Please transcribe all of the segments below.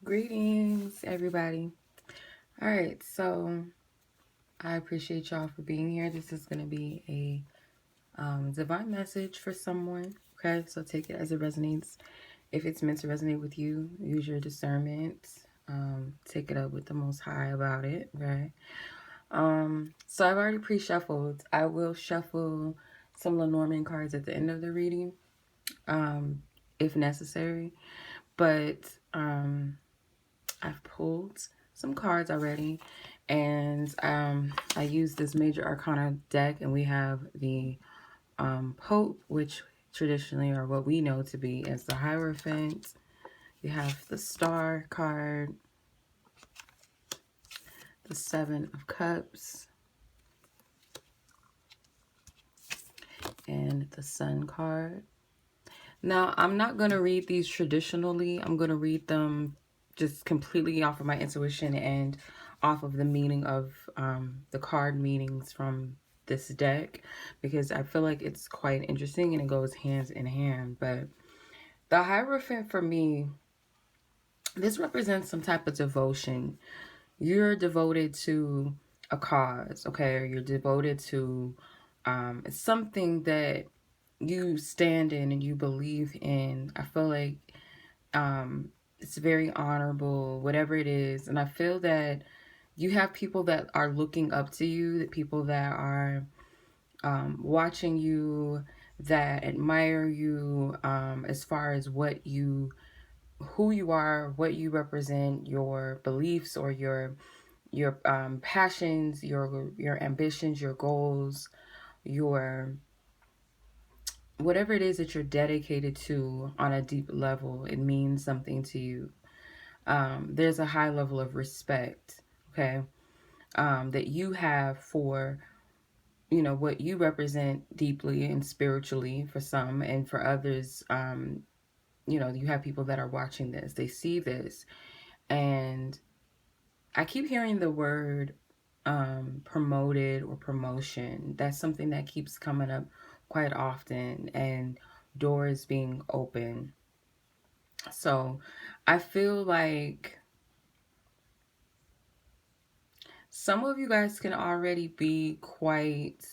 Greetings, everybody. All right, so I appreciate y'all for being here. This is going to be a divine message for someone. Okay, so take it as it resonates. If it's meant to resonate with you, use your discernment. Take it up with the Most High about it, right? So I've already pre-shuffled. I will shuffle some Lenormand cards at the end of the reading, if necessary. But I've pulled some cards already, and I use this major arcana deck, and we have the Pope, which traditionally are what we know to be as the Hierophant. You have the Star card, the Seven of Cups, and the Sun card. Now, I'm not going to read these traditionally. I'm going to read them just completely off of my intuition and off of the meaning of the card meanings from this deck, because I feel like it's quite interesting and it goes hands in hand. But the Hierophant, for me, this represents some type of devotion. You're devoted to a cause, okay? Or you're devoted to something that you stand in and you believe in. I feel like it's very honorable, whatever it is. And I feel that you have people that are looking up to you, that people that are watching you, that admire you, as far as who you are, what you represent, your beliefs or your passions, your ambitions, your goals, your whatever it is that you're dedicated to on a deep level. It means something to you. There's a high level of respect, okay, that you have for, what you represent deeply and spiritually for some, and for others, you have people that are watching this, they see this, and I keep hearing the word promoted or promotion. That's something that keeps coming up quite often, and doors being open. So I feel like some of you guys can already be quite,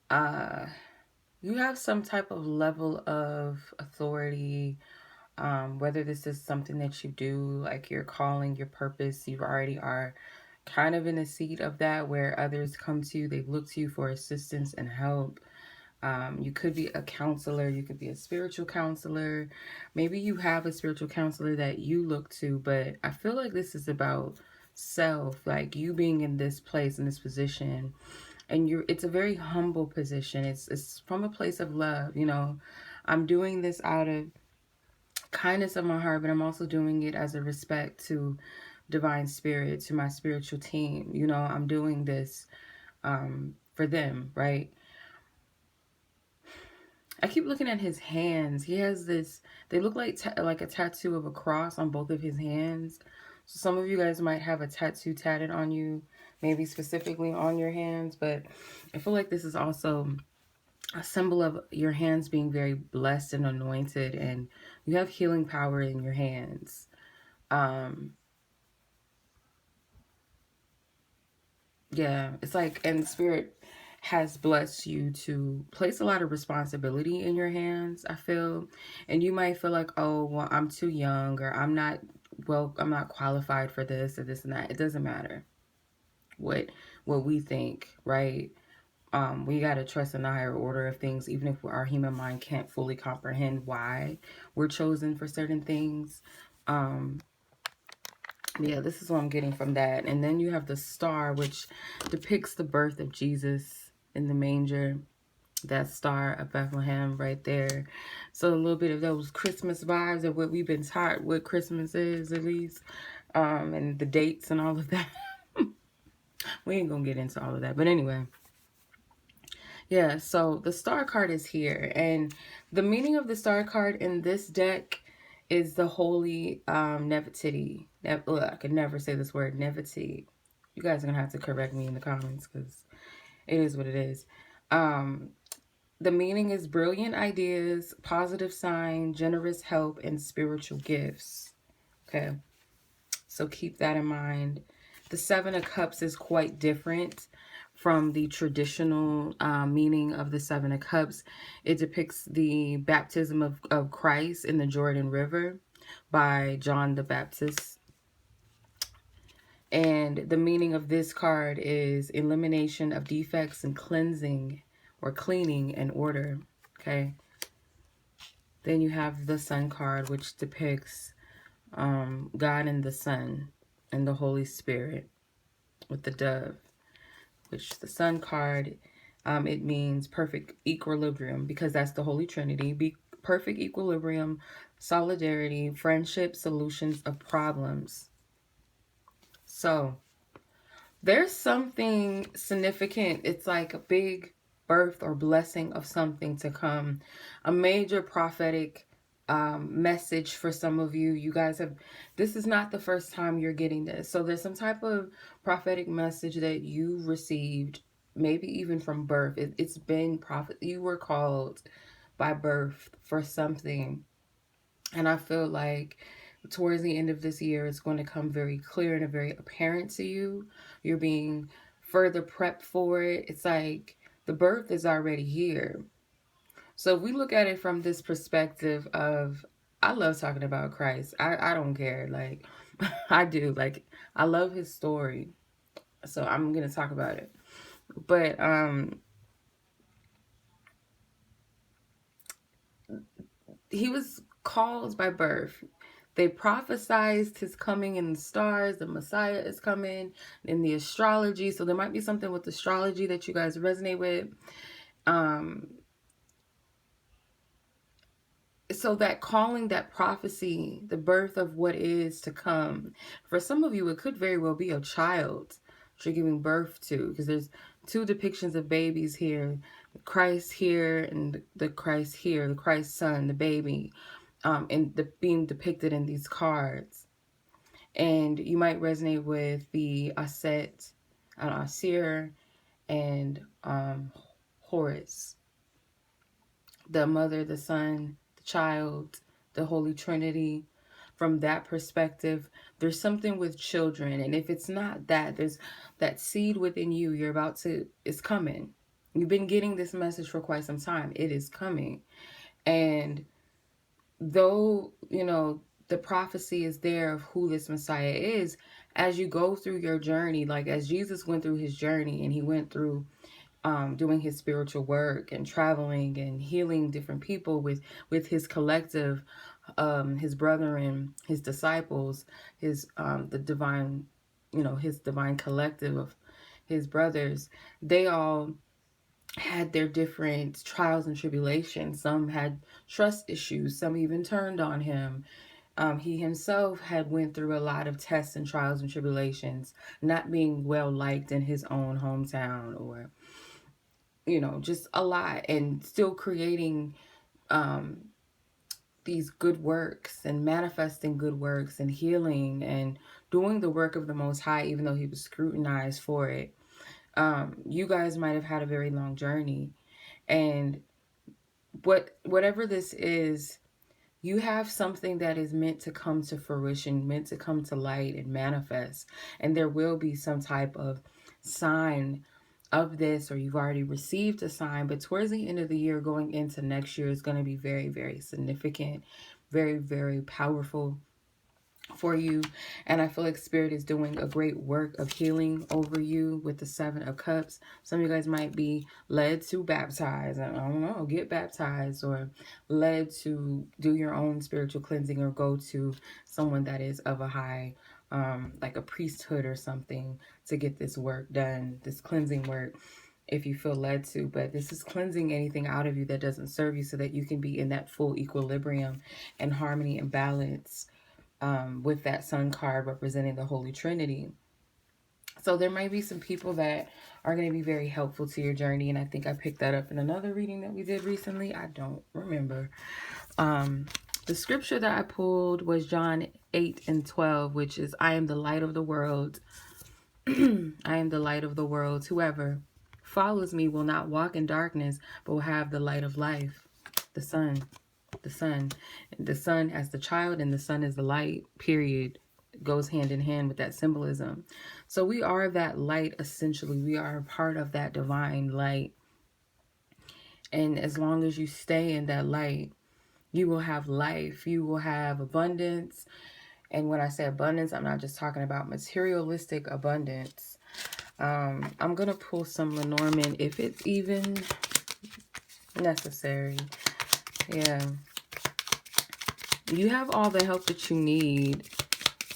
you have some type of level of authority, whether this is something that you do, like your calling, your purpose, you already are kind of in a seat of that where others come to you, they look to you for assistance and help. You could be a counselor, you could be a spiritual counselor. Maybe you have a spiritual counselor that you look to, but I feel like this is about self, like you being in this place, in this position, and it's a very humble position. It's from a place of love, I'm doing this out of kindness of my heart, but I'm also doing it as a respect to divine spirit, to my spiritual team. I'm doing this for them, right? I keep looking at his hands. He has this, they look like a tattoo of a cross on both of his hands. So some of you guys might have a tattoo tatted on you, maybe specifically on your hands, but I feel like this is also a symbol of your hands being very blessed and anointed, and you have healing power in your hands. Yeah, it's like, and spirit has blessed you to place a lot of responsibility in your hands, I feel. And you might feel like, oh, well, I'm too young, or I'm not qualified for this or this and that. It doesn't matter what we think, right? We got to trust in the higher order of things, even if our human mind can't fully comprehend why we're chosen for certain things. Yeah, this is what I'm getting from that. And then you have the star, which depicts the birth of Jesus in the manger. That star of Bethlehem right there. So a little bit of those Christmas vibes of what we've been taught what Christmas is, at least. And the dates and all of that. We ain't gonna get into all of that. But anyway. Yeah, so the star card is here. And the meaning of the star card in this deck is the holy Nefertiti. I could never say this word, Nefertiti. You guys are going to have to correct me in the comments because it is what it is. The meaning is brilliant ideas, positive sign, generous help, and spiritual gifts. Okay, so keep that in mind. The Seven of Cups is quite different from the traditional meaning of the Seven of Cups. It depicts the baptism of Christ in the Jordan River by John the Baptist. And the meaning of this card is elimination of defects and cleansing or cleaning and order. Okay. Then you have the Sun card, which depicts God and the Son and the Holy Spirit with the dove, which the Sun card, it means perfect equilibrium, because that's the Holy Trinity. Be perfect equilibrium, solidarity, friendship, solutions of problems. So there's something significant. It's like a big birth or blessing of something to come. A major prophetic message for some of you. You guys have, this is not the first time you're getting this. So there's some type of prophetic message that you received, maybe even from birth. It's been prophet. You were called by birth for something. And I feel like towards the end of this year, it's going to come very clear and very apparent to you. You're being further prepped for it. It's like the birth is already here. So if we look at it from this perspective of, I love talking about Christ. I don't care. Like, I do. Like, I love his story. So I'm going to talk about it. But he was called by birth. They prophesized his coming in the stars. The Messiah is coming in the astrology. So there might be something with astrology that you guys resonate with. So that calling, that prophecy, the birth of what is to come. For some of you, it could very well be a child that you're giving birth to, because there's two depictions of babies here. Christ here and the Christ here, the Christ son, the baby. And being depicted in these cards. And you might resonate with the ISNT, SEER, and Horus. The mother, the son, the child, the Holy Trinity. From that perspective, there's something with children. And if it's not that, there's that seed within you you're about to, is coming. You've been getting this message for quite some time. It is coming. And though, you know, the prophecy is there of who this Messiah is, as you go through your journey, like as Jesus went through his journey and he went through doing his spiritual work and traveling and healing different people with his collective, his brethren, his disciples, his the divine, you know, his divine collective of his brothers, they all had their different trials and tribulations. Some had trust issues. Some even turned on him. He himself had went through a lot of tests and trials and tribulations, not being well liked in his own hometown, or, you know, just a lot, and still creating these good works and manifesting good works and healing and doing the work of the Most High, even though he was scrutinized for it. You guys might have had a very long journey, and whatever this is, you have something that is meant to come to fruition, meant to come to light and manifest. And there will be some type of sign of this, or you've already received a sign. But towards the end of the year, going into next year, is going to be very, very significant, very, very powerful for you. And I feel like Spirit is doing a great work of healing over you with the Seven of Cups. Some of you guys might be led to baptize, I don't know, get baptized, or led to do your own spiritual cleansing, or go to someone that is of a high, like a priesthood or something, to get this work done, this cleansing work, if you feel led to. But this is cleansing anything out of you that doesn't serve you, so that you can be in that full equilibrium and harmony and balance, with that Sun card representing the Holy Trinity. So there might be some people that are going to be very helpful to your journey. And I think I picked that up in another reading that we did recently. I don't remember. The scripture that I pulled was John 8:12, which is, I am the light of the world. I am the light of the world. Whoever follows me will not walk in darkness, but will have the light of life, the sun. the sun. The sun as the child and the sun as the light, period, goes hand in hand with that symbolism. So we are that light, essentially. We are a part of that divine light. And as long as you stay in that light, you will have life. You will have abundance. And when I say abundance, I'm not just talking about materialistic abundance. I'm going to pull some Lenormand if it's even necessary. Yeah. You have all the help that you need.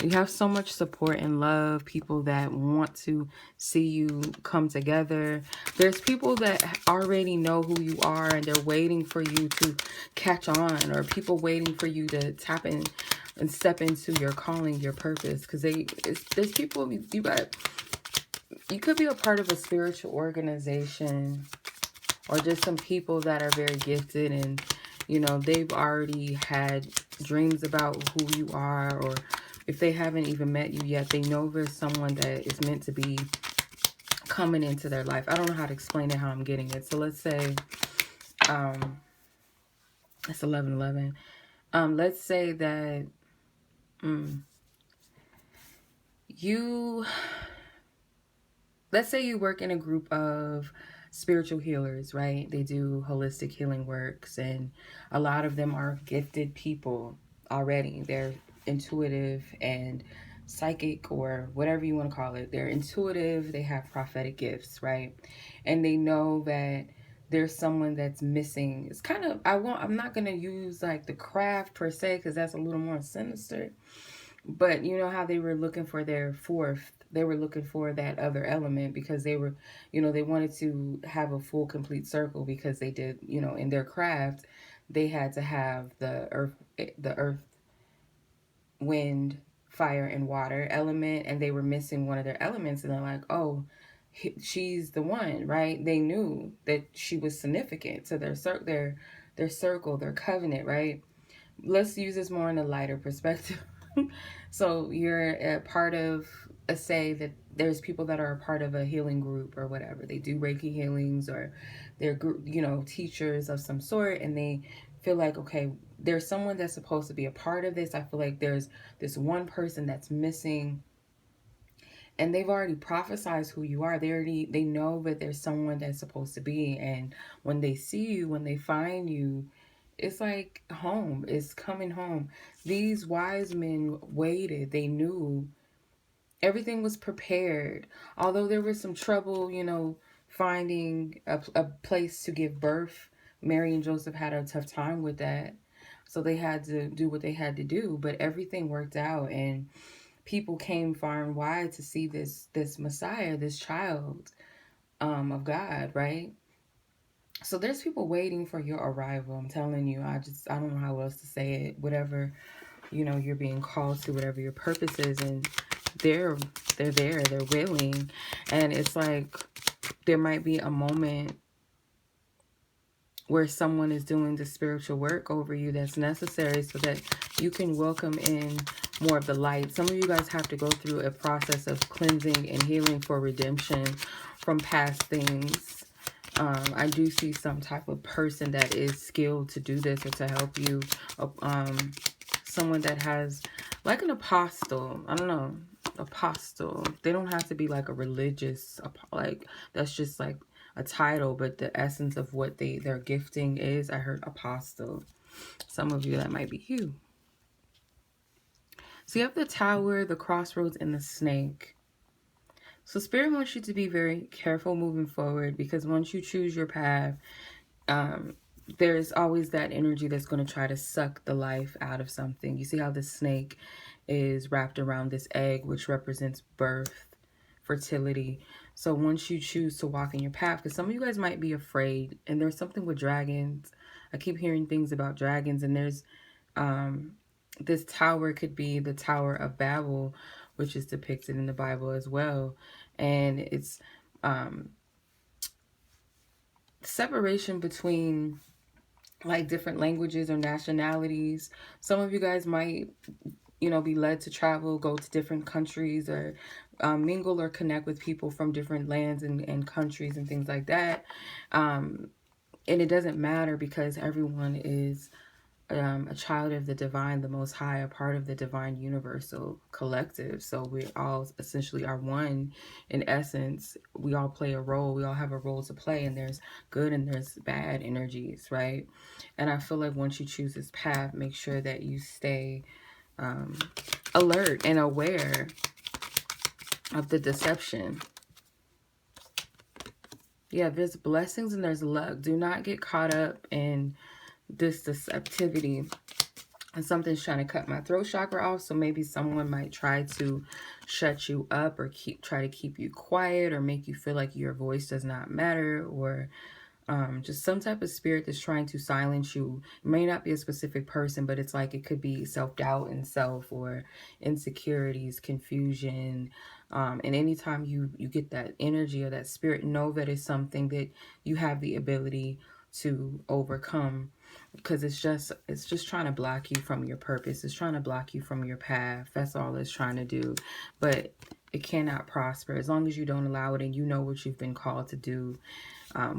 You have so much support and love, people that want to see you come together. There's people that already know who you are and they're waiting for you to catch on, or people waiting for you to tap in and step into your calling, your purpose. Because there's people, you could be a part of a spiritual organization, or just some people that are very gifted and, you know, they've already had dreams about who you are, or if they haven't even met you yet, they know there's someone that is meant to be coming into their life. I don't know how to explain it, how I'm getting it. So let's say, it's 11:11. Let's say that let's say you work in a group of spiritual healers, right? They do holistic healing works, and a lot of them are gifted people already. They're intuitive and psychic, or whatever you want to call it. They're intuitive, they have prophetic gifts, right? And they know that there's someone that's missing. It's kind of, I'm not going to use like the craft per se, because that's a little more sinister. But you know how they were looking for their fourth, they were looking for that other element, because they were, you know, they wanted to have a full complete circle, because they did, you know, in their craft, they had to have the earth, wind, fire, and water element, and they were missing one of their elements, and they're like, oh, she's the one, right? They knew that she was significant to their circle, their covenant, right? Let's use this more in a lighter perspective. So you're a part of, say that there's people that are a part of a healing group or whatever. They do Reiki healings, or they're, you know, teachers of some sort, and they feel like, okay, there's someone that's supposed to be a part of this. I feel like there's this one person that's missing, and they've already prophesized who you are. They know that there's someone that's supposed to be, and when they see you, when they find you, it's like home. It's coming home. These wise men waited. They knew everything was prepared. Although there was some trouble, you know, finding a place to give birth. Mary and Joseph had a tough time with that. So they had to do what they had to do. But everything worked out, and people came far and wide to see this Messiah, this child of God, right? So there's people waiting for your arrival. I'm telling you, I don't know how else to say it. Whatever, you know, you're being called to, whatever your purpose is, and they're there, they're willing. And it's like there might be a moment where someone is doing the spiritual work over you that's necessary, so that you can welcome in more of the light. Some of you guys have to go through a process of cleansing and healing for redemption from past things. I do see some type of person that is skilled to do this, or to help you. Someone that has, like an apostle. I don't know. Apostle. They don't have to be like a religious, like, that's just like a title, but the essence of what their gifting is. I heard apostle. Some of you, that might be you. So you have the Tower, the Crossroads, and the Snake. So Spirit wants you to be very careful moving forward, because once you choose your path, there's always that energy that's going to try to suck the life out of something. You see how the snake is wrapped around this egg, which represents birth, fertility. So once you choose to walk in your path, because some of you guys might be afraid, and there's something with dragons. I keep hearing things about dragons, and there's this tower could be the Tower of Babel, which is depicted in the Bible as well. And it's separation between like different languages or nationalities. Some of you guys might, you know, be led to travel, go to different countries, or mingle or connect with people from different lands and countries and things like that. And it doesn't matter, because everyone is a child of the divine, the most high, a part of the divine universal collective. So we all essentially are one in essence. We all play a role. We all have a role to play, and there's good and there's bad energies, right? And I feel like once you choose this path, make sure that you stay alert and aware of the deception. Yeah, there's blessings and there's luck. Do not get caught up in this deceptivity. And something's trying to cut my throat chakra off, so maybe someone might try to shut you up or try to keep you quiet or make you feel like your voice does not matter, or just some type of spirit that's trying to silence you. It may not be a specific person, but it's like it could be self-doubt in self or insecurities, confusion. And anytime you get that energy or that spirit, know that it's something that you have the ability to overcome, because it's just trying to block you from your purpose. It's trying to block you from your path. That's all it's trying to do. But it cannot prosper as long as you don't allow it and you know what you've been called to do.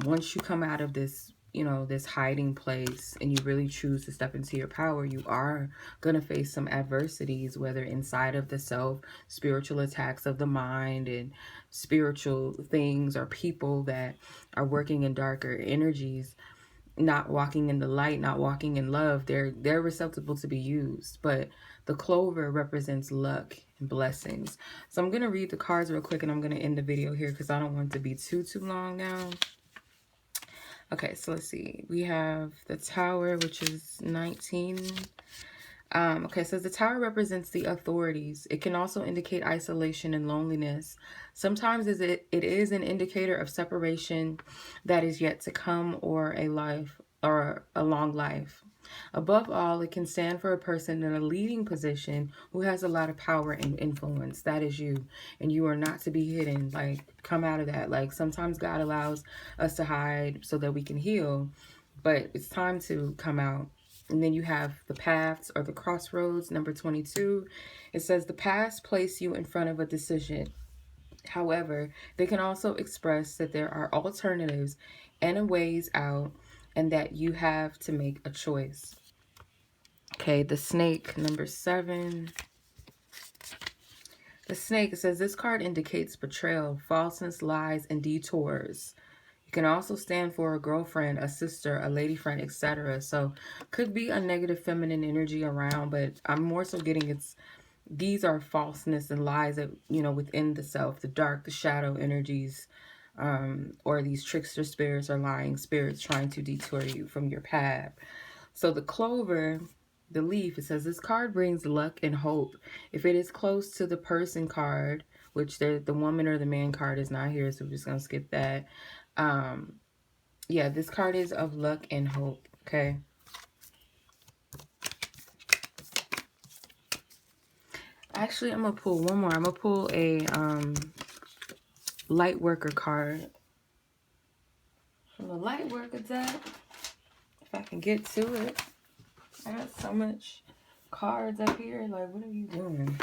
Once you come out of this, this hiding place and you really choose to step into your power, you are going to face some adversities, whether inside of the self, spiritual attacks of the mind, and spiritual things or people that are working in darker energies, not walking in the light, not walking in love. They're susceptible to be used. But the clover represents luck and blessings. So I'm going to read the cards real quick and I'm going to end the video here because I don't want it to be too long now. Okay, so let's see. We have the Tower, which is 19. Okay, so the Tower represents the authorities. It can also indicate isolation and loneliness. Sometimes it is an indicator of separation that is yet to come, or a life, or a long life. Above all, it can stand for a person in a leading position who has a lot of power and influence. That is you. And you are not to be hidden. Like, come out of that. Like, sometimes God allows us to hide so that we can heal. But it's time to come out. And then you have the paths or the crossroads, number 22. It says the paths place you in front of a decision. However, they can also express that there are alternatives and a ways out, and that you have to make a choice. Okay, the Snake, number 7. The Snake, it says this card indicates betrayal, falseness, lies, and detours. It can also stand for a girlfriend, a sister, a lady friend, etc. So could be a negative feminine energy around, but I'm more so getting these are falseness and lies that, within the self, the dark, the shadow energies, or these trickster spirits or lying spirits trying to detour you from your path. So the clover, the leaf, it says this card brings luck and hope. If it is close to the person card, which the woman or the man card is not here, so we're just going to skip that. Yeah, this card is of luck and hope, okay? Actually, I'm going to pull one more. I'm going to pull a light worker card. From the light worker deck, if I can get to it. I got so much cards up here. Like, what are you doing?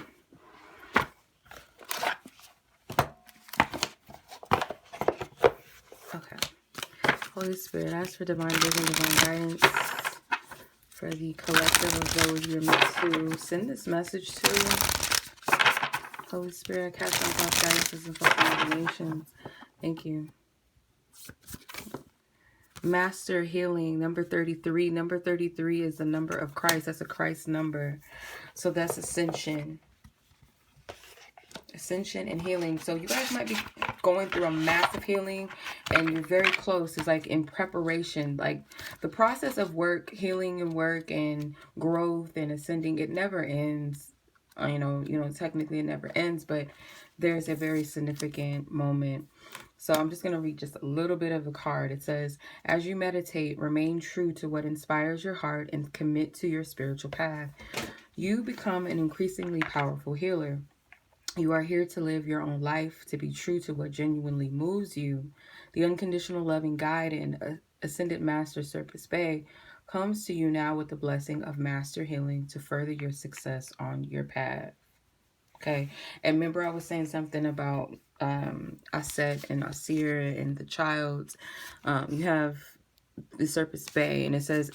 Okay. Holy Spirit, ask for divine vision, divine guidance for the collective of those you're meant to send this message to. Holy Spirit, cast out God's guidance and full imagination. Thank you. Master healing, number 33. Number 33 is the number of Christ. That's a Christ number. So that's ascension. Ascension and healing. So you guys might be going through a massive healing and you're very close. It's like in preparation. Like the process of work, healing and work and growth and ascending, it never ends. Technically it never ends, but there's a very significant moment. So I'm just going to read just a little bit of a card. It says, as you meditate, remain true to what inspires your heart and commit to your spiritual path. You become an increasingly powerful healer. You are here to live your own life, to be true to what genuinely moves you. The unconditional loving guide and ascended master Serpis Bay comes to you now with the blessing of master healing to further your success on your path. Okay, and remember I was saying something about ISNT and SEER and the child. You have the Serpis Bay, and it says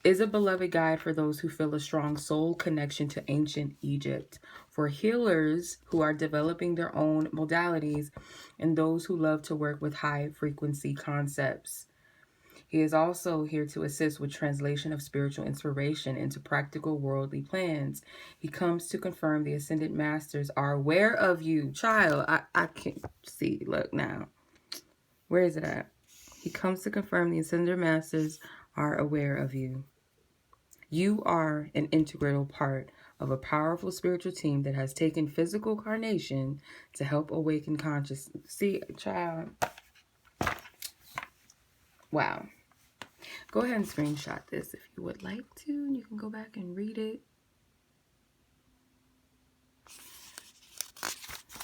is a beloved guide for those who feel a strong soul connection to ancient Egypt, for healers who are developing their own modalities, and those who love to work with high frequency concepts. He is also here to assist with translation of spiritual inspiration into practical worldly plans. He comes to confirm the ascended masters are aware of you. Child, I can't see. Look now. Where is it at? He comes to confirm the ascended masters are aware of you. You are an integral part of a powerful spiritual team that has taken physical carnation to help awaken consciousness. See, child. Wow. Go ahead and screenshot this if you would like to. You can go back and read it.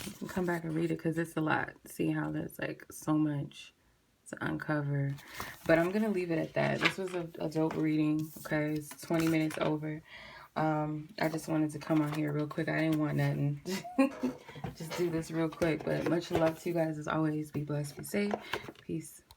You can come back and read it because it's a lot. See how there's like so much to uncover. But I'm going to leave it at that. This was a dope reading. Okay, it's 20 minutes over. I just wanted to come on here real quick. I didn't want nothing. Just do this real quick. But much love to you guys as always. Be blessed. Be safe. Peace.